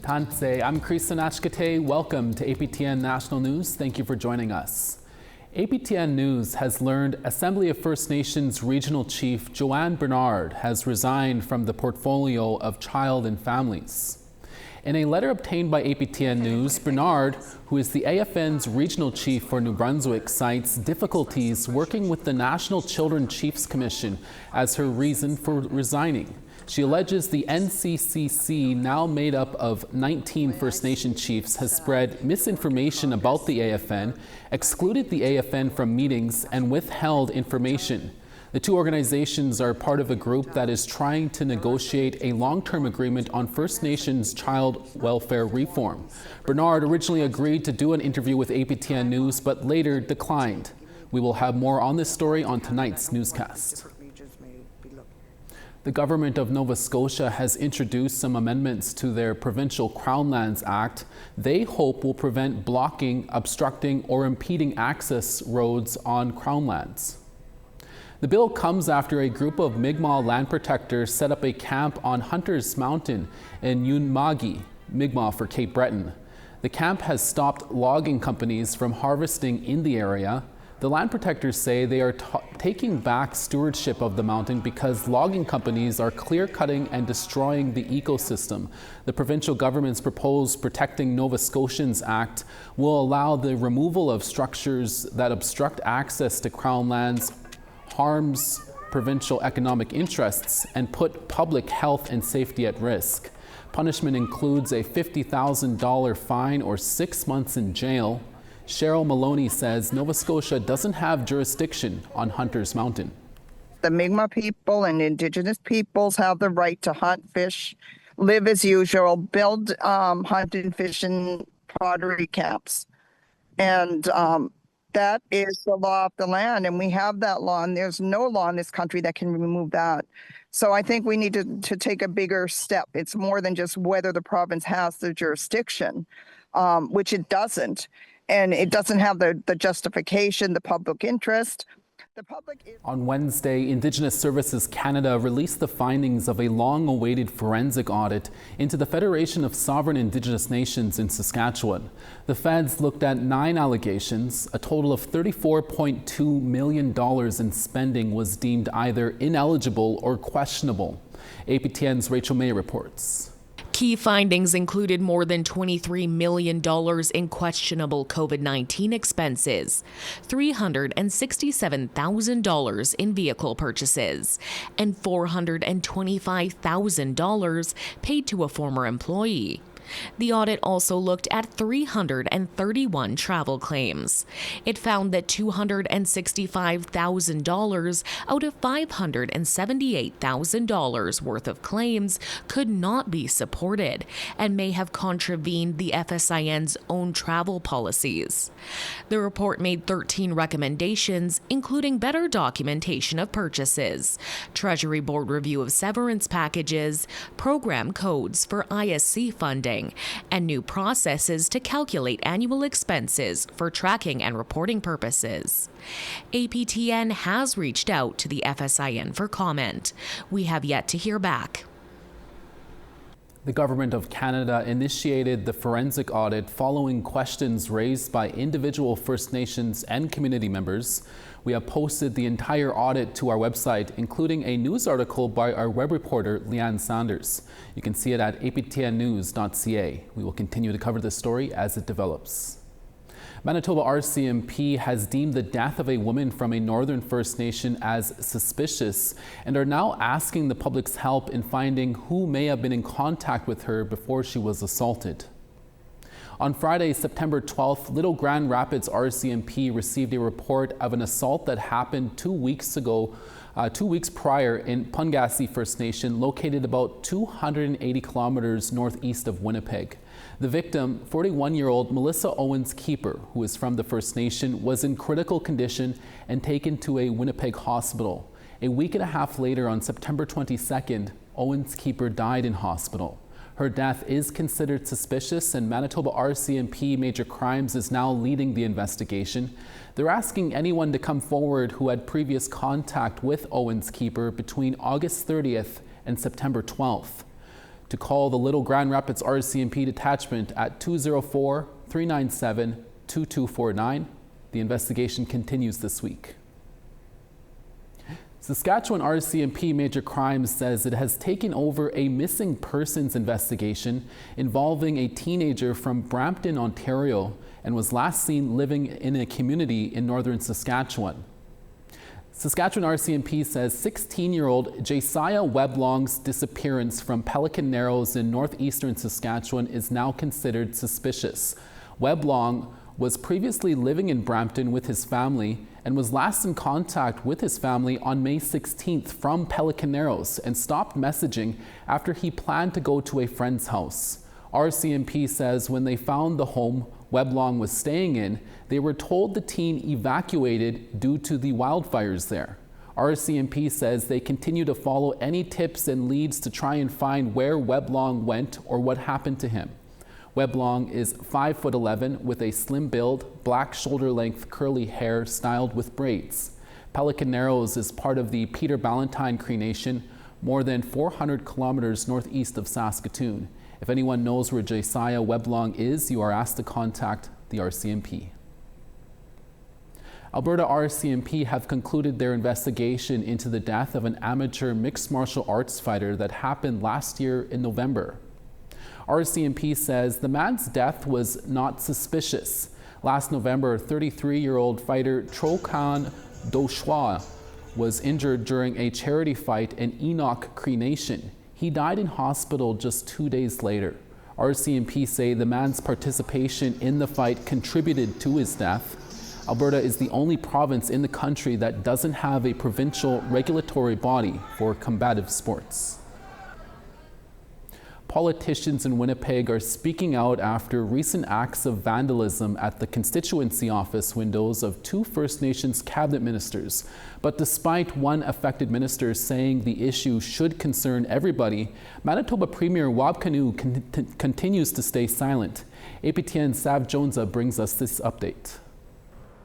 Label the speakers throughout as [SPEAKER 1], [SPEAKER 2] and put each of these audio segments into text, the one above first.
[SPEAKER 1] Tanse, I'm Chris Sanachkate. Welcome to APTN National News. Thank you for joining us. APTN News has learned Assembly of First Nations Regional Chief Joanna Bernard has resigned from the portfolio of Child and Families. In a letter obtained by APTN News, Bernard, who is the AFN's regional chief for New Brunswick, cites difficulties working with the National Children Chiefs Commission as her reason for resigning. She alleges the NCCC, now made up of 19 First Nation chiefs, has spread misinformation about the AFN, excluded the AFN from meetings, and withheld information. The two organizations are part of a group that is trying to negotiate a long-term agreement on First Nations child welfare reform. Bernard originally agreed to do an interview with APTN News, but later declined. We will have more on this story on tonight's newscast. The government of Nova Scotia has introduced some amendments to their Provincial Crown Lands Act they hope will prevent blocking, obstructing, or impeding access roads on Crown lands. The bill comes after a group of Mi'kmaq land protectors set up a camp on Hunters Mountain in Unmagi, Mi'kmaq for Cape Breton. The camp has stopped logging companies from harvesting in the area. The land protectors say they are taking back stewardship of the mountain because logging companies are clear-cutting and destroying the ecosystem. The provincial government's proposed Protecting Nova Scotians Act will allow the removal of structures that obstruct access to Crown lands, harms provincial economic interests, and put public health and safety at risk. Punishment includes a $50,000 fine or 6 months in jail. Cheryl Maloney says Nova Scotia doesn't have jurisdiction on Hunters Mountain.
[SPEAKER 2] The Mi'kmaq people and Indigenous peoples have the right to hunt, fish, live as usual, build hunt and fish and pottery camps. And that is the law of the land, and we have that law, and there's no law in this country that can remove that. So I think we need to take a bigger step. It's more than just whether the province has the jurisdiction, which it doesn't. And it doesn't have the justification, the public interest.
[SPEAKER 1] On Wednesday, Indigenous Services Canada released the findings of a long-awaited forensic audit into the Federation of Sovereign Indigenous Nations in Saskatchewan. The feds looked at 9 allegations. A total of $34.2 million in spending was deemed either ineligible or questionable. APTN's Rachel May reports.
[SPEAKER 3] Key findings included more than $23 million in questionable COVID-19 expenses, $367,000 in vehicle purchases, and $425,000 paid to a former employee. The audit also looked at 331 travel claims. It found that $265,000 out of $578,000 worth of claims could not be supported and may have contravened the FSIN's own travel policies. The report made 13 recommendations, including better documentation of purchases, Treasury Board review of severance packages, program codes for ISC funding, and new processes to calculate annual expenses for tracking and reporting purposes. APTN has reached out to the FSIN for comment. We have yet to hear back.
[SPEAKER 1] The Government of Canada initiated the forensic audit following questions raised by individual First Nations and community members. We have posted the entire audit to our website, including a news article by our web reporter, Leanne Sanders. You can see it at aptnnews.ca. We will continue to cover this story as it develops. Manitoba RCMP has deemed the death of a woman from a Northern First Nation as suspicious and are now asking the public's help in finding who may have been in contact with her before she was assaulted. On Friday, September 12th, Little Grand Rapids RCMP received a report of an assault that happened 2 weeks prior in Pungassi First Nation, located about 280 kilometers northeast of Winnipeg. The victim, 41-year-old Melissa Owens-Keeper, who is from the First Nation, was in critical condition and taken to a Winnipeg hospital. A week and a half later, on September 22nd, Owens-Keeper died in hospital. Her death is considered suspicious, and Manitoba RCMP Major Crimes is now leading the investigation. They're asking anyone to come forward who had previous contact with Owens-Keeper between August 30th and September 12th. to call the Little Grand Rapids RCMP detachment at 204-397-2249. The investigation continues this week. Saskatchewan RCMP Major Crimes says it has taken over a missing persons investigation involving a teenager from Brampton, Ontario, and was last seen living in a community in northern Saskatchewan. Saskatchewan RCMP says 16-year-old Josiah Weblong's disappearance from Pelican Narrows in northeastern Saskatchewan is now considered suspicious. Weblong was previously living in Brampton with his family and was last in contact with his family on May 16th from Pelican Narrows and stopped messaging after he planned to go to a friend's house. RCMP says when they found the home Weblong was staying in, they were told the teen evacuated due to the wildfires there. RCMP says they continue to follow any tips and leads to try and find where Weblong went or what happened to him. Weblong is 5'11" with a slim build, black shoulder-length curly hair styled with braids. Pelican Narrows is part of the Peter Ballantine Cree Nation, more than 400 kilometers northeast of Saskatoon. If anyone knows where Josiah Weblong is, you are asked to contact the RCMP. Alberta RCMP have concluded their investigation into the death of an amateur mixed martial arts fighter that happened last year in November. RCMP says the man's death was not suspicious. Last November, 33-year-old fighter Trokan Doshwa was injured during a charity fight in Enoch Cree Nation. He died in hospital just 2 days later. RCMP say the man's participation in the fight contributed to his death. Alberta is the only province in the country that doesn't have a provincial regulatory body for combative sports. Politicians in Winnipeg are speaking out after recent acts of vandalism at the constituency office windows of two First Nations cabinet ministers. But despite one affected minister saying the issue should concern everybody, Manitoba Premier Wab Kinew continues to stay silent. APTN Sav Jonesa brings us this update.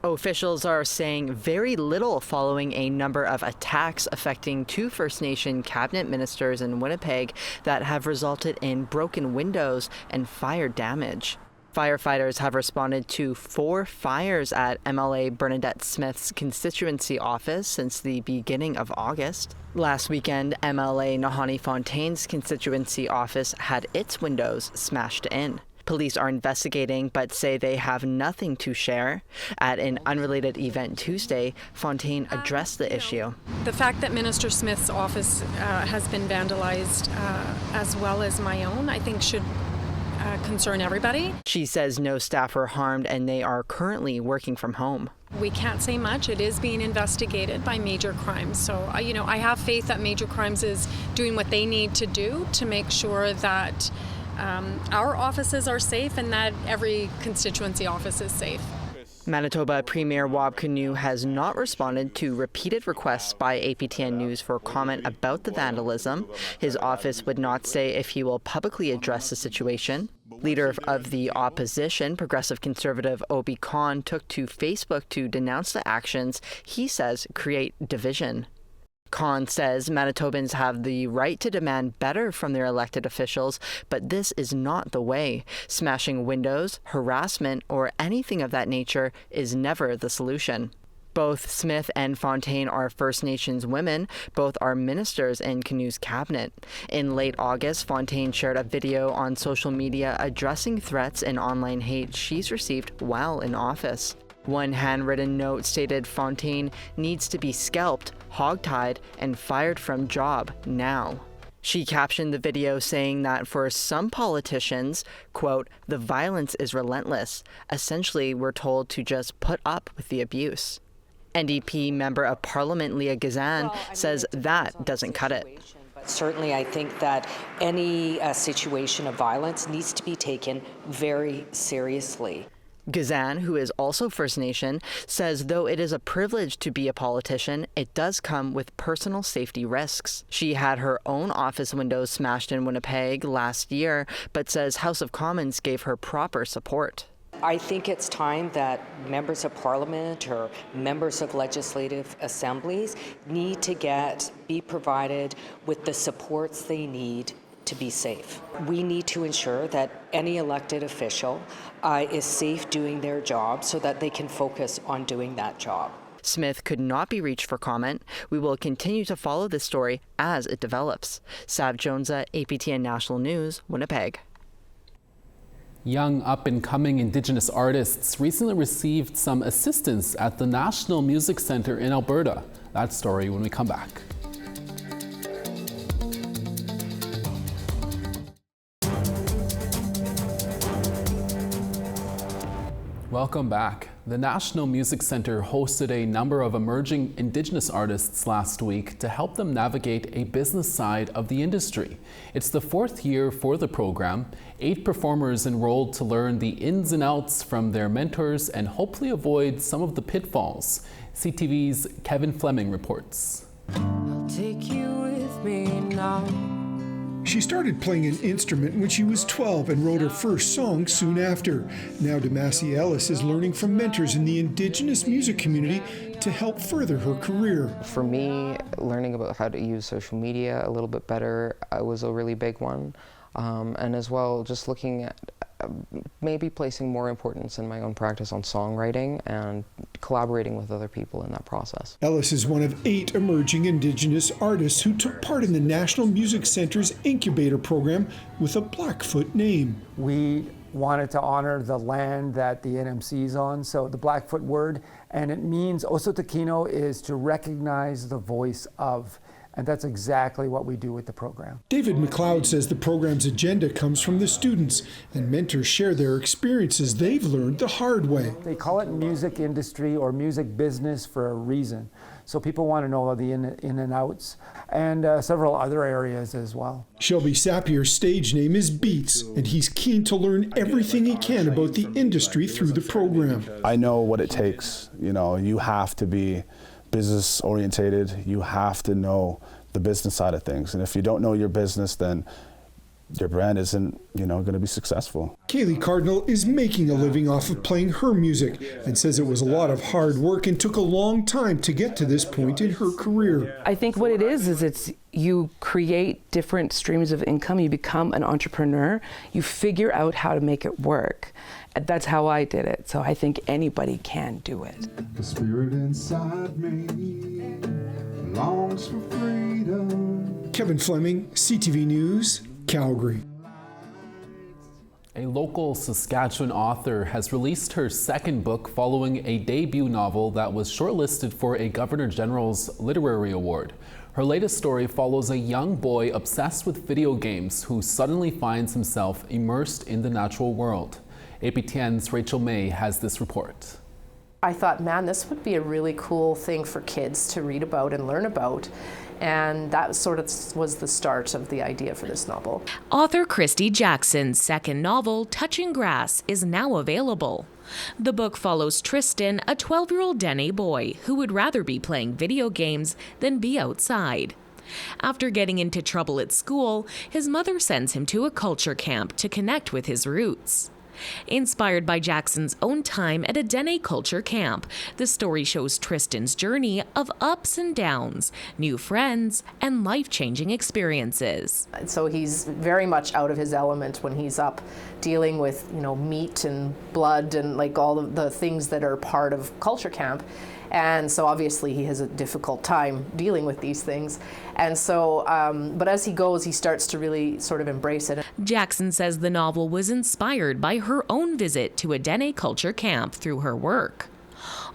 [SPEAKER 4] Officials are saying very little following a number of attacks affecting two First Nation cabinet ministers in Winnipeg that have resulted in broken windows and fire damage. Firefighters have responded to 4 fires at MLA Bernadette Smith's constituency office since the beginning of August. Last weekend, MLA Nahani Fontaine's constituency office had its windows smashed in. Police are investigating but say they have nothing to share. At an unrelated event Tuesday, Fontaine addressed the issue.
[SPEAKER 5] The fact that Minister Smith's office has been vandalized as well as my own, I think should concern everybody.
[SPEAKER 4] She says no staff were harmed and they are currently working from home.
[SPEAKER 5] We can't say much. It is being investigated by Major Crimes. So, I have faith that Major Crimes is doing what they need to do to make sure that our offices are safe and that every constituency office is safe.
[SPEAKER 4] Manitoba Premier Wab Kinew has not responded to repeated requests by APTN News for comment about the vandalism. His office would not say if he will publicly address the situation. Leader of the opposition, Progressive Conservative Obi Khan, took to Facebook to denounce the actions he says create division. Khan says Manitobans have the right to demand better from their elected officials, but this is not the way. Smashing windows, harassment, or anything of that nature is never the solution. Both Smith and Fontaine are First Nations women. Both are ministers in Kinew's cabinet. In late August, Fontaine shared a video on social media addressing threats and online hate she's received while in office. One handwritten note stated Fontaine needs to be scalped, hogtied, and fired from job now. She captioned the video saying that for some politicians, quote, the violence is relentless. Essentially, we're told to just put up with the abuse. NDP Member of Parliament Leah Gazan says that doesn't cut it.
[SPEAKER 6] Certainly, I think that any situation of violence needs to be taken very seriously.
[SPEAKER 4] Gazan, who is also First Nation, says though it is a privilege to be a politician, it does come with personal safety risks. She had her own office windows smashed in Winnipeg last year, but says House of Commons gave her proper support.
[SPEAKER 6] I think it's time that members of parliament or members of legislative assemblies need to be provided with the supports they need to be safe. We need to ensure that any elected official is safe doing their job so that they can focus on doing that job.
[SPEAKER 4] Smith could not be reached for comment. We will continue to follow this story as it develops. Sav Jonesa, APTN National News, Winnipeg.
[SPEAKER 1] Young up-and-coming Indigenous artists recently received some assistance at the National Music Centre in Alberta. That story when we come back. Welcome back. The National Music Centre hosted a number of emerging Indigenous artists last week to help them navigate a business side of the industry. It's the 4th year for the program. 8 performers enrolled to learn the ins and outs from their mentors and hopefully avoid some of the pitfalls. CTV's Kevin Fleming reports.
[SPEAKER 7] I'll take you with me now.
[SPEAKER 8] She started playing an instrument when she was 12 and wrote her first song soon after. Now Damasi Ellis is learning from mentors in the Indigenous music community to help further her career.
[SPEAKER 9] For me, learning about how to use social media a little bit better was a really big one. And as well, just looking at maybe placing more importance in my own practice on songwriting and collaborating with other people in that process.
[SPEAKER 8] Ellis is one of 8 emerging Indigenous artists who took part in the National Music Centre's incubator program with a Blackfoot name.
[SPEAKER 10] We wanted to honor the land that the NMC is on, so the Blackfoot word, and it means Osotakino is to recognize the voice of. And that's exactly what we do with the program.
[SPEAKER 8] David McLeod says the program's agenda comes from the students, and mentors share their experiences they've learned the hard way.
[SPEAKER 10] They call it music industry or music business for a reason. So people want to know the in and outs, and several other areas as well. Shelby
[SPEAKER 8] Sapier's stage name is Beats, and he's keen to learn everything he can about the industry through the program.
[SPEAKER 11] I know what it takes. You know, you have to be business orientated. You have to know the business side of things, and if you don't know your business, then your brand isn't, going to be successful.
[SPEAKER 8] Kaylee Cardinal is making a living off of playing her music and says it was a lot of hard work and took a long time to get to this point in her career.
[SPEAKER 12] I think what it is it's you create different streams of income, you become an entrepreneur, you figure out how to make it work. That's how I did it, so I think anybody can do it.
[SPEAKER 13] The spirit inside me longs for freedom.
[SPEAKER 8] Kevin Fleming, CTV News, Calgary.
[SPEAKER 1] A local Saskatchewan author has released her second book following a debut novel that was shortlisted for a Governor General's Literary Award. Her latest story follows a young boy obsessed with video games who suddenly finds himself immersed in the natural world. APTN's Rachel May has this report.
[SPEAKER 14] I thought, man, this would be a really cool thing for kids to read about and learn about. And that sort of was the start of the idea for this novel.
[SPEAKER 3] Author Christy Jackson's second novel, Touching Grass, is now available. The book follows Tristan, a 12-year-old Dene boy who would rather be playing video games than be outside. After getting into trouble at school, his mother sends him to a culture camp to connect with his roots. Inspired by Jackson's own time at a Dene culture camp, the story shows Tristan's journey of ups and downs, new friends, and life-changing experiences.
[SPEAKER 14] So he's very much out of his element when he's up dealing with, meat and blood and like all of the things that are part of culture camp. And so obviously he has a difficult time dealing with these things. And so, but as he goes, he starts to really sort of embrace it.
[SPEAKER 3] Jackson says the novel was inspired by her own visit to a Dene culture camp through her work.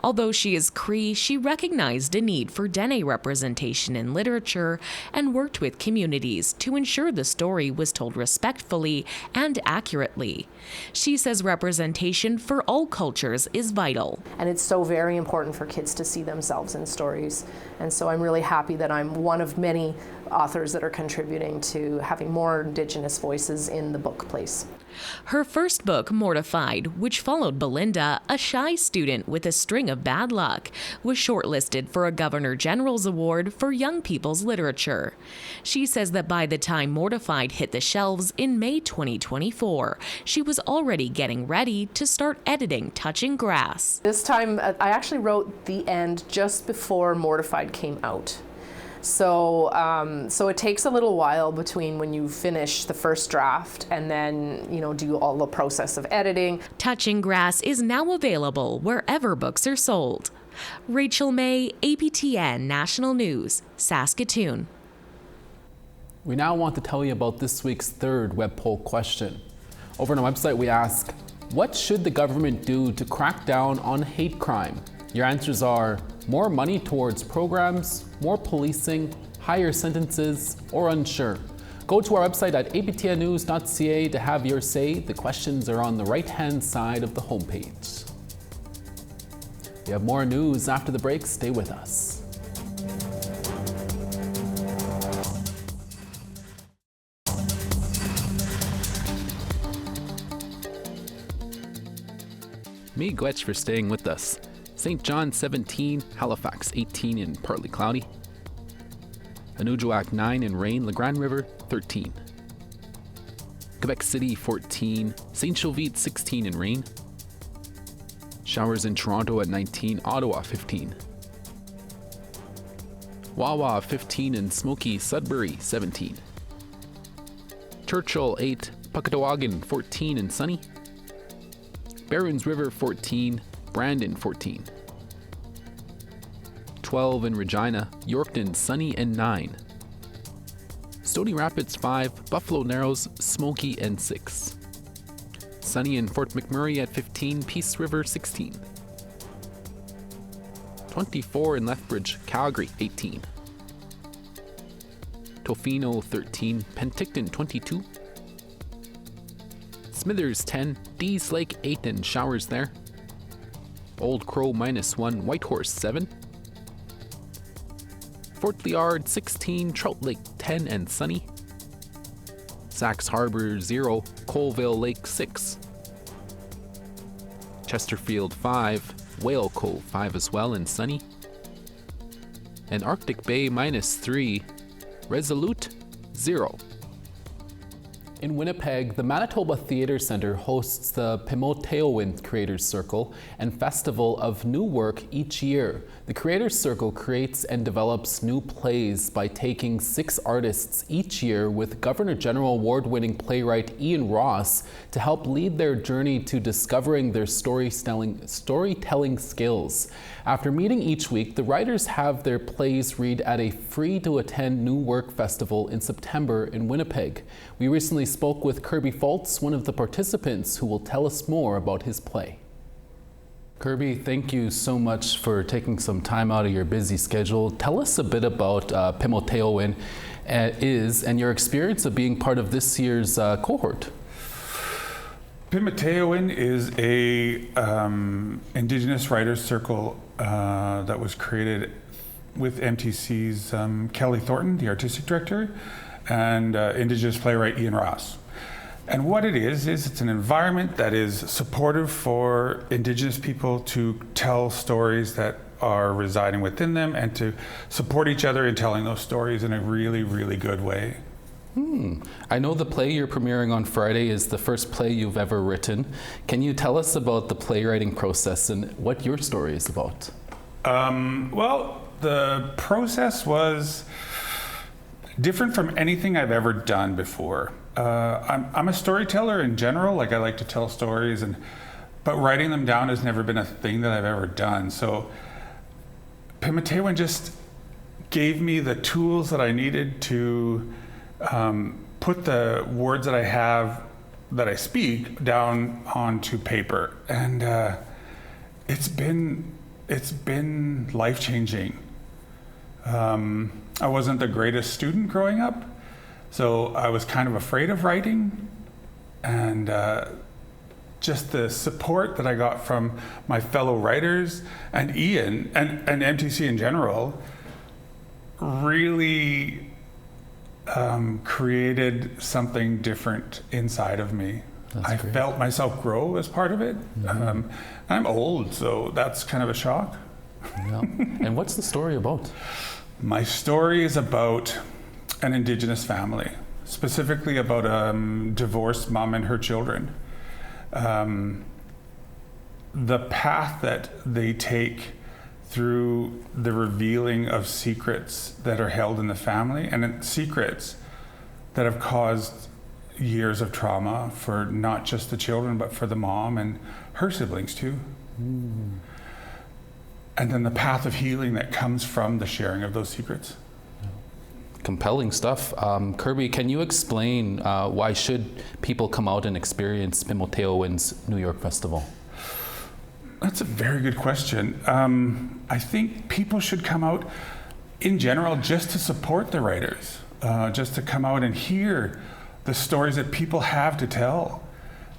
[SPEAKER 3] Although she is Cree, she recognized a need for Dene representation in literature and worked with communities to ensure the story was told respectfully and accurately. She says representation for all cultures is vital.
[SPEAKER 14] And it's so very important for kids to see themselves in stories. And so I'm really happy that I'm one of many authors that are contributing to having more Indigenous voices in the book place.
[SPEAKER 3] Her first book, Mortified, which followed Belinda, a shy student with a string of bad luck, was shortlisted for a Governor General's Award for Young People's Literature. She says that by the time Mortified hit the shelves in May 2024, she was already getting ready to start editing Touching Grass.
[SPEAKER 14] This time, I actually wrote the end just before Mortified came out. So, so it takes a little while between when you finish the first draft and then, do all the process of editing.
[SPEAKER 3] Touching Grass is now available wherever books are sold. Rachel May, APTN National News, Saskatoon.
[SPEAKER 1] We now want to tell you about this week's third web poll question. Over on our website, we ask, what should the government do to crack down on hate crime? Your answers are more money towards programs, more policing, higher sentences, or unsure. Go to our website at aptnnews.ca to have your say. The questions are on the right-hand side of the homepage. We have more news after the break. Stay with us. Me Gwetch for staying with us. St. John 17, Halifax 18 and partly cloudy. Anujiwak 9 in rain, La Grande River 13. Quebec City 14, St. Jovite 16 in rain. Showers in Toronto at 19, Ottawa 15. Wawa 15 and smoky, Sudbury 17. Churchill 8, Puckatawagan 14 and sunny. Barons River 14, Brandon 14. 12 in Regina, Yorkton sunny and 9. Stony Rapids 5, Buffalo Narrows smoky and 6. Sunny in Fort McMurray at 15, Peace River 16. 24 in Lethbridge, Calgary 18. Tofino 13, Penticton 22. Smithers 10, Dees Lake 8 and showers there. Old Crow -1, Whitehorse 7. Fort Liard 16, Trout Lake 10 and sunny. Sax Harbor 0, Colville Lake 6. Chesterfield 5, Whale Cove 5 as well and sunny. And Arctic Bay -3, Resolute 0. In Winnipeg, the Manitoba Theatre Centre hosts the Pimoteowin Creators Circle and Festival of New Work each year. The Creators Circle creates and develops new plays by taking 6 artists each year with Governor General award-winning playwright Ian Ross to help lead their journey to discovering their storytelling skills. After meeting each week, the writers have their plays read at a free-to-attend New Work Festival in September in Winnipeg. We recently spoke with Kirby Fultz, one of the participants, who will tell us more about his play. Kirby, thank you so much for taking some time out of your busy schedule. Tell us a bit about Pimoteowin is and your experience of being part of this year's cohort.
[SPEAKER 15] Pimoteowin is a Indigenous writers circle that was created with MTC's Kelly Thornton, the artistic director, and Indigenous playwright Ian Ross. And what it is it's an environment that is supportive for Indigenous people to tell stories that are residing within them and to support each other in telling those stories in a really, really good way.
[SPEAKER 1] I know the play you're premiering on Friday is the first play you've ever written. Can you tell us about the playwriting process and what your story is about?
[SPEAKER 15] Well, the process was different from anything I've ever done before. I'm a storyteller in general, like I like to tell stories, but writing them down has never been a thing that I've ever done. So Pimoteowin just gave me the tools that I needed to put the words that I have, that I speak, down onto paper. And it's been life-changing. I wasn't the greatest student growing up, so I was kind of afraid of writing, and just the support that I got from my fellow writers and Ian and MTC in general really created something different inside of me. I felt myself grow as part of it. I'm old, so that's kind of a shock.
[SPEAKER 1] Yeah. And what's the story about?
[SPEAKER 15] My story is about an Indigenous family, specifically about a divorced mom and her children. The path that they take through the revealing of secrets that are held in the family, and secrets that have caused years of trauma for not just the children, but for the mom and her siblings too. And then the path of healing that comes from the sharing of those secrets.
[SPEAKER 1] Compelling stuff. Kirby, can you explain why should people come out and experience Pimoteoin's New York Festival?
[SPEAKER 15] That's a very good question. I think people should come out in general just to support the writers, just to come out and hear the stories that people have to tell.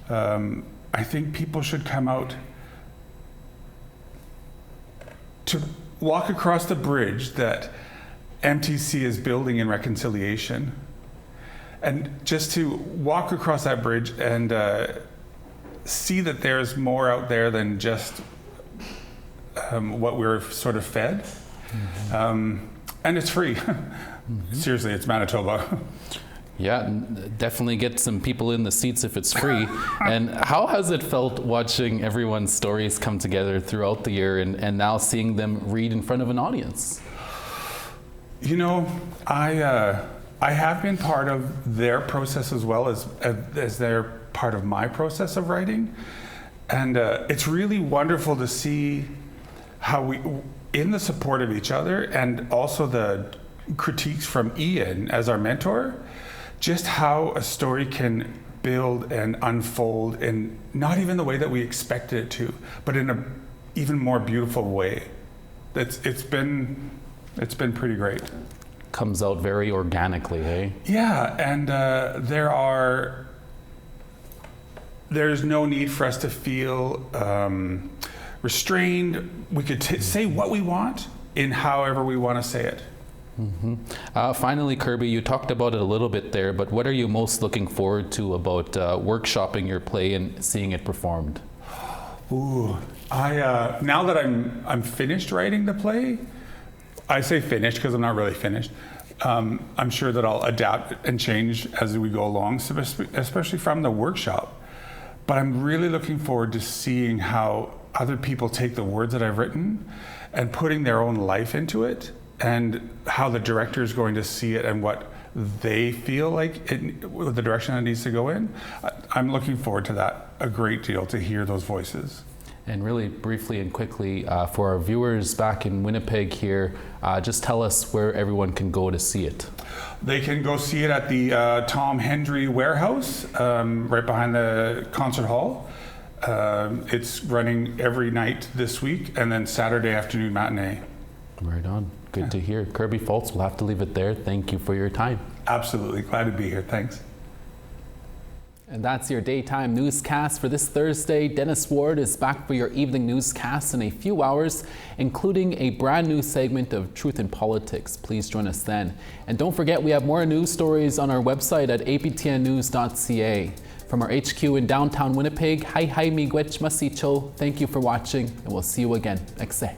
[SPEAKER 15] I think people should come out to walk across the bridge that MTC is building in reconciliation, and just to walk across that bridge and see that there's more out there than just what we're sort of fed. And it's free. Seriously, it's Manitoba.
[SPEAKER 1] Yeah, definitely get some people in the seats if it's free. And how has it felt watching everyone's stories come together throughout the year and now seeing them read in front of an audience?
[SPEAKER 15] You know, I have been part of their process as well as they're part of my process of writing. And it's really wonderful to see how we, in the support of each other and also the critiques from Ian as our mentor, just how a story can build and unfold in not even the way that we expected it to, but in a even more beautiful way. It's been pretty great.
[SPEAKER 1] Comes out very organically, hey?
[SPEAKER 15] Yeah, and there's no need for us to feel restrained. We could say what we want in however we want to say it.
[SPEAKER 1] Finally, Kirby, you talked about it a little bit there, but what are you most looking forward to about workshopping your play and seeing it performed?
[SPEAKER 15] Ooh, now that I'm finished writing the play, I say finished because I'm not really finished. I'm sure that I'll adapt and change as we go along, especially from the workshop. But I'm really looking forward to seeing how other people take the words that I've written and putting their own life into it, and how the director is going to see it and what they feel like the direction it needs to go in. I'm looking forward to that a great deal, to hear those voices.
[SPEAKER 1] And really briefly and quickly, for our viewers back in Winnipeg here, just tell us where everyone can go to see it.
[SPEAKER 15] They can go see it at the Tom Hendry Warehouse, right behind the concert hall. It's running every night this week, and then Saturday afternoon matinee. Right on.
[SPEAKER 1] Good to hear. Kirby Fultz, we'll have to leave it there. Thank you for your time.
[SPEAKER 15] Absolutely. Glad to be here. Thanks.
[SPEAKER 1] And that's your daytime newscast for this Thursday. Dennis Ward is back for your evening newscast in a few hours, including a brand new segment of Truth in Politics. Please join us then. And don't forget, we have more news stories on our website at aptnnews.ca. From our HQ in downtown Winnipeg, hi miigwech masicho. Thank you for watching, and we'll see you again next day.